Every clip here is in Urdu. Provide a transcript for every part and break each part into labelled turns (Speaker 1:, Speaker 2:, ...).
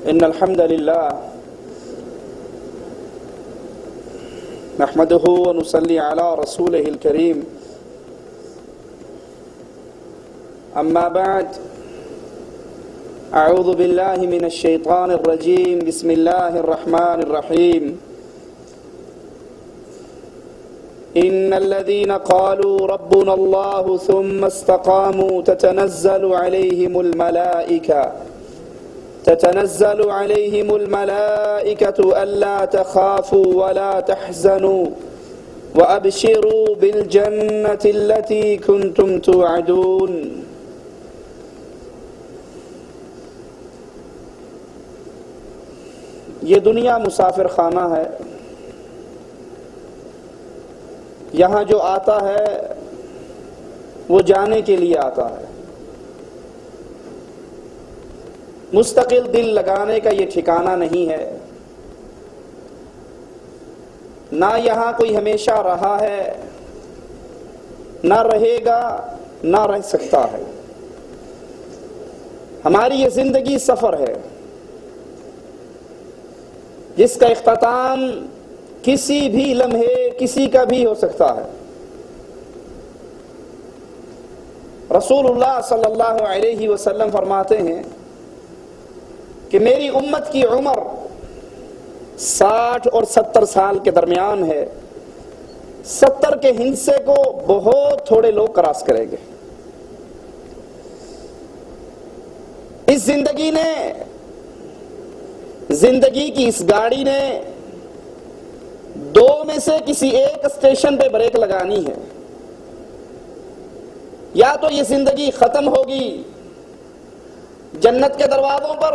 Speaker 1: إن الحمد لله نحمده ونصلي على رسوله الكريم أما بعد أعوذ بالله من الشيطان الرجيم بسم الله الرحمن الرحيم إن الذين قالوا ربنا الله ثم استقاموا تتنزل عليهم الملائكة ألا تخافوا ولا تحزنوا وأبشروا بالجنة التي كنتم توعدون یہ دنیا مسافر خانہ ہے. یہاں جو آتا ہے وہ جانے کے لیے آتا ہے. مستقل دل لگانے کا یہ ٹھکانہ نہیں ہے. نہ یہاں کوئی ہمیشہ رہا ہے، نہ رہے گا، نہ رہ سکتا ہے. ہماری یہ زندگی سفر ہے جس کا اختتام کسی بھی لمحے کسی کا بھی ہو سکتا ہے. رسول اللہ صلی اللہ علیہ وسلم فرماتے ہیں کہ میری امت کی عمر 60 اور 70 سال کے درمیان ہے. 70 کے ہندسے کو بہت تھوڑے لوگ کراس کریں گے. اس زندگی کی اس گاڑی نے دو میں سے کسی ایک اسٹیشن پہ بریک لگانی ہے. یا تو یہ زندگی ختم ہوگی جنت کے دروازوں پر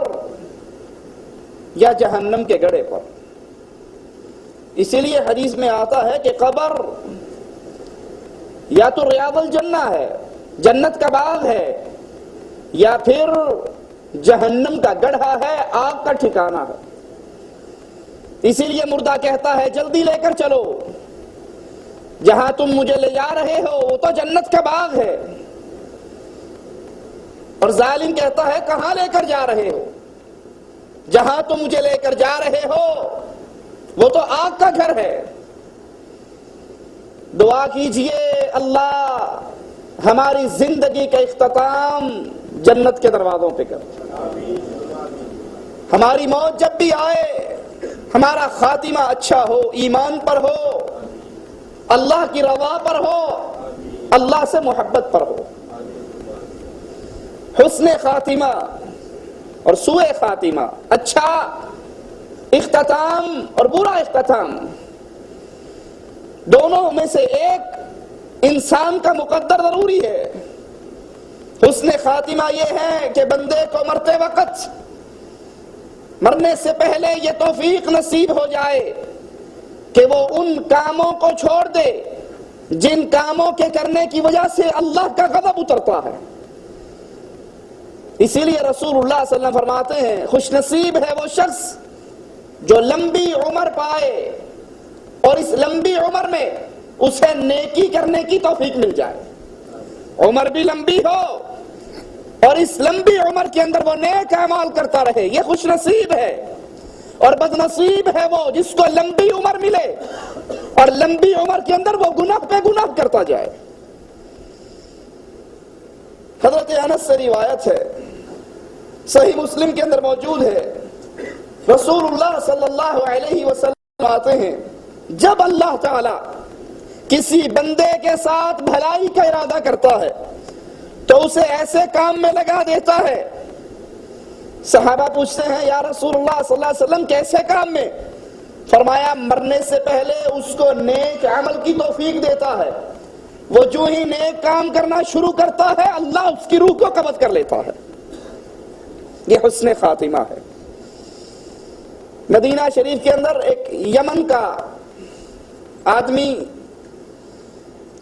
Speaker 1: یا جہنم کے گڑھے پر. اسی لیے حدیث میں آتا ہے کہ قبر یا تو ریاض الجنہ ہے، جنت کا باغ ہے، یا پھر جہنم کا گڑھا ہے، آگ کا ٹھکانہ ہے. اسی لیے مردہ کہتا ہے جلدی لے کر چلو، جہاں تم مجھے لے جا رہے ہو وہ تو جنت کا باغ ہے. اور ظالم کہتا ہے کہاں لے کر جا رہے ہو؟ جہاں تم مجھے لے کر جا رہے ہو وہ تو آگ کا گھر ہے. دعا کیجئے اللہ ہماری زندگی کا اختتام جنت کے دروازوں پہ کر. ہماری موت جب بھی آئے ہمارا خاتمہ اچھا ہو، ایمان پر ہو، اللہ کی رضا پر ہو، اللہ سے محبت پر ہو. حسن خاتمہ اور سوء خاتمہ، اچھا اختتام اور برا اختتام، دونوں میں سے ایک انسان کا مقدر ضروری ہے. حسن خاتمہ یہ ہے کہ بندے کو مرتے وقت، مرنے سے پہلے یہ توفیق نصیب ہو جائے کہ وہ ان کاموں کو چھوڑ دے جن کاموں کے کرنے کی وجہ سے اللہ کا غضب اترتا ہے. اسی لیے رسول اللہ صلی اللہ علیہ وسلم فرماتے ہیں خوش نصیب ہے وہ شخص جو لمبی عمر پائے اور اس لمبی عمر میں اسے نیکی کرنے کی توفیق مل جائے. عمر بھی لمبی ہو اور اس لمبی عمر کے اندر وہ نیک اعمال کرتا رہے، یہ خوش نصیب ہے. اور بد نصیب ہے وہ جس کو لمبی عمر ملے اور لمبی عمر کے اندر وہ گناہ پہ گناہ کرتا جائے. حضرت انس سے روایت ہے، صحیح مسلم کے اندر موجود ہے، رسول اللہ صلی اللہ علیہ وسلم آتے ہیں جب اللہ تعالی کسی بندے کے ساتھ بھلائی کا ارادہ کرتا ہے تو اسے ایسے کام میں لگا دیتا ہے. صحابہ پوچھتے ہیں یا رسول اللہ صلی اللہ علیہ وسلم کیسے کام میں؟ فرمایا مرنے سے پہلے اس کو نیک عمل کی توفیق دیتا ہے. وہ جو ہی نیک کام کرنا شروع کرتا ہے اللہ اس کی روح کو قبض کر لیتا ہے. یہ حسن خاتمہ ہے. مدینہ شریف کے اندر ایک یمن کا آدمی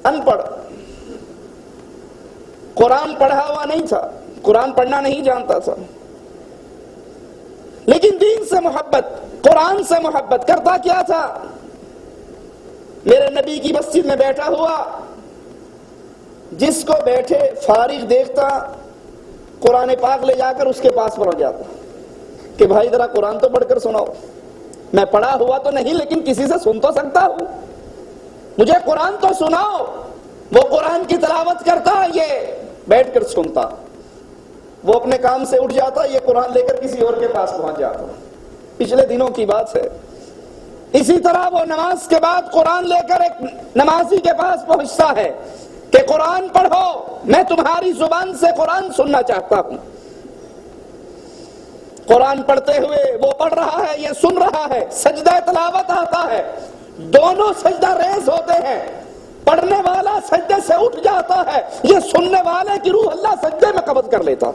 Speaker 1: ان پڑھ، قرآن پڑھا ہوا نہیں تھا، قرآن پڑھنا نہیں جانتا تھا، لیکن دین سے محبت، قرآن سے محبت کرتا کیا تھا؟ میرے نبی کی مسجد میں بیٹھا ہوا جس کو بیٹھے فارغ دیکھتا قرآن پاک لے جا کر اس کے پاس پہنچ جاتا. کہ بھائی ذرا قرآن تو پڑھ کر سناؤ. میں پڑھا ہوا تو نہیں لیکن کسی سے سن تو سکتا ہوں, مجھے قرآن تو سناؤ. وہ قرآن کی تلاوت کرتا, یہ بیٹھ کر سنتا. وہ اپنے کام سے اٹھ جاتا, یہ قرآن لے کر کسی اور کے پاس پہنچ جاتا. پچھلے دنوں کی بات ہے. اسی طرح وہ نماز کے بعد قرآن لے کر ایک نمازی کے پاس پہنچتا ہے کہ قرآن پڑھو, میں تمہاری زبان سے قرآن سننا چاہتا ہوں. قرآن پڑھتے ہوئے وہ پڑھ رہا ہے, یہ سن رہا ہے. سجدہ تلاوت آتا ہے, دونوں سجدہ ریز ہوتے ہیں. پڑھنے والا سجدے سے اٹھ جاتا ہے, یہ سننے والے کی روح اللہ سجدے میں قبض کر لیتا.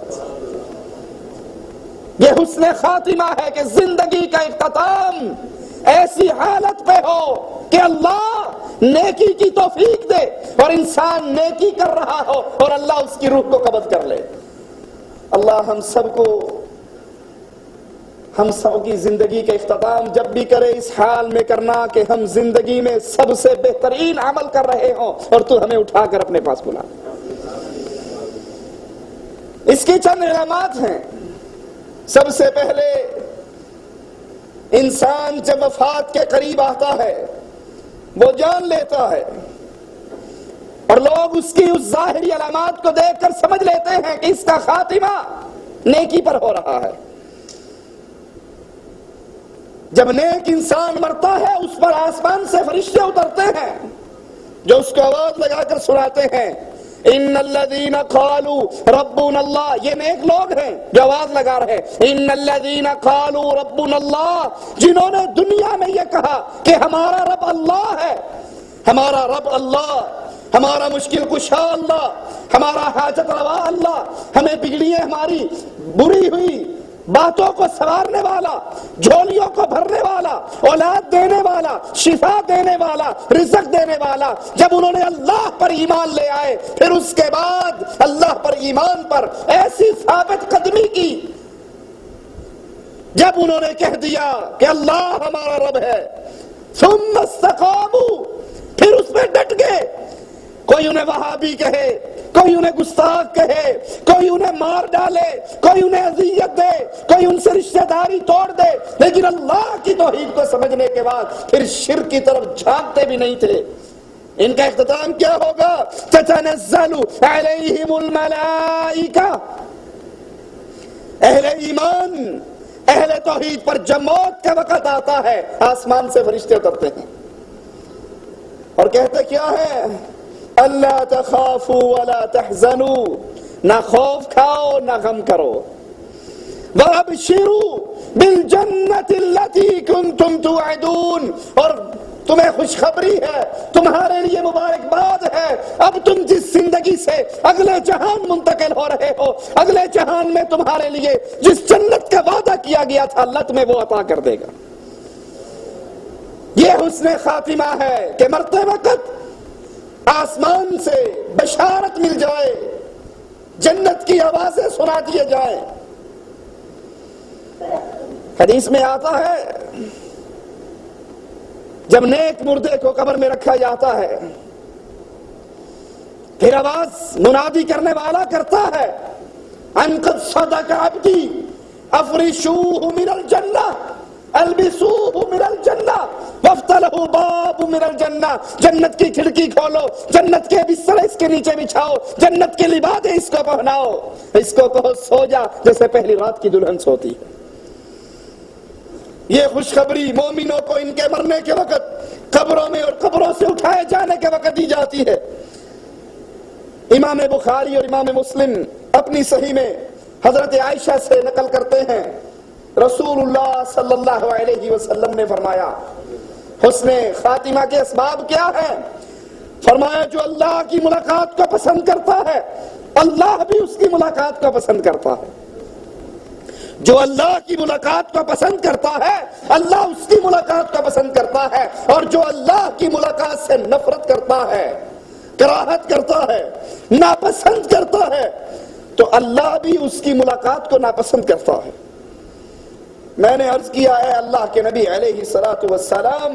Speaker 1: یہ حسن خاتمہ ہے کہ زندگی کا اختتام ایسی حالت پہ ہو کہ اللہ نیکی کی توفیق دے اور انسان نیکی کر رہا ہو اور اللہ اس کی روح کو قبض کر لے. اللہ ہم سب کی زندگی کا اختتام جب بھی کرے اس حال میں کرنا کہ ہم زندگی میں سب سے بہترین عمل کر رہے ہوں اور تو ہمیں اٹھا کر اپنے پاس بلا. اس کی چند علامات ہیں. سب سے پہلے انسان جب وفات کے قریب آتا ہے وہ جان لیتا ہے اور لوگ اس کی اس ظاہری علامات کو دیکھ کر سمجھ لیتے ہیں کہ اس کا خاتمہ نیکی پر ہو رہا ہے. جب نیک انسان مرتا ہے اس پر آسمان سے فرشتے اترتے ہیں جو اس کو آواز لگا کر سناتے ہیں, ان الذین قالوا ربنا اللہ. یہ نیک لوگ ہیں جو آواز لگا رہے, ان الذین قالوا ربنا اللہ, جنہوں نے دنیا میں یہ کہا کہ ہمارا رب اللہ ہے, ہمارا رب اللہ, ہمارا مشکل کشا اللہ, ہمارا حاجت روا اللہ, ہمیں بگڑیاں ہماری بری ہوئی باتوں کو سنوارنے والا, جھولیوں کو بھرنے والا, اولاد دینے والا, شفا دینے والا, رزق دینے والا. جب انہوں نے اللہ پر ایمان لے آئے پھر اس کے بعد اللہ پر ایمان پر ایسی ثابت قدمی کی, جب انہوں نے کہہ دیا کہ اللہ ہمارا رب ہے, ثم استقاموا, پھر اس میں ڈٹ گئے. کوئی انہیں وہابی کہے, کوئی انہیں گستاخ کہے, کوئی انہیں مار ڈالے, کوئی انہیں اذیت دے, کوئی ان سے رشتہ داری توڑ دے, لیکن اللہ کی توحید کو سمجھنے کے بعد پھر شرک کی طرف جھانکتے بھی نہیں تھے. ان کا اختتام کیا ہوگا؟ تتنزل علیہم الملائکہ. اہل ایمان, اہل توحید پر جب موت کا وقت آتا ہے آسمان سے فرشتے اترتے ہیں اور کہتے کیا ہے؟ اللہ تخافوا ولا تحزنوا, نہ خوف کھاؤ نہ غم کرو. وابشروا بالجنۃ التي كنتم توعدون, اور تمہیں خوشخبری ہے, تمہارے لیے مبارکباد ہے, اب تم جس زندگی سے اگلے جہان منتقل ہو رہے ہو, اگلے جہان میں تمہارے لیے جس جنت کا وعدہ کیا گیا تھا اللہ تمہیں وہ عطا کر دے گا. یہ حسن خاتمہ ہے کہ مرتے وقت آسمان سے بشارت مل جائے, جنت کی آوازیں سنا دیے جائیں. حدیث میں آتا ہے جب نیک مردے کو قبر میں رکھا جاتا ہے پھر آواز منادی کرنے والا کرتا ہے, ان قد صدق عبدی افرشوہ من الجنہ البسوہ من الجنہ وافتلہ باب من الجنہ. جنت کی کھڑکی کھولو, جنت کے بستر اس کے نیچے بچھاؤ, جنت کے لبادے اس کو پہناؤ, اس کو کہو سو جا جیسے پہلی رات کی دلہن سوتی ہے. یہ خوشخبری مومنوں کو ان کے مرنے کے وقت قبروں میں اور قبروں سے اٹھائے جانے کے وقت دی جاتی ہے. امام بخاری اور امام مسلم اپنی صحیح میں حضرت عائشہ سے نقل کرتے ہیں, رسول اللہ صلی اللہ علیہ وسلم نے فرمایا حسن خاتمہ کے اسباب کیا ہیں؟ فرمایا جو اللہ کی ملاقات کو پسند کرتا ہے اللہ بھی اس کی ملاقات کو پسند کرتا ہے. جو اللہ کی ملاقات کو پسند کرتا ہے اللہ اس کی ملاقات کو پسند کرتا ہے, اور جو اللہ کی ملاقات سے نفرت کرتا ہے, کراہت کرتا ہے, ناپسند کرتا ہے, تو اللہ بھی اس کی ملاقات کو ناپسند کرتا ہے. میں نے عرض کیا ہے اللہ کے نبی علیہ الصلوۃ والسلام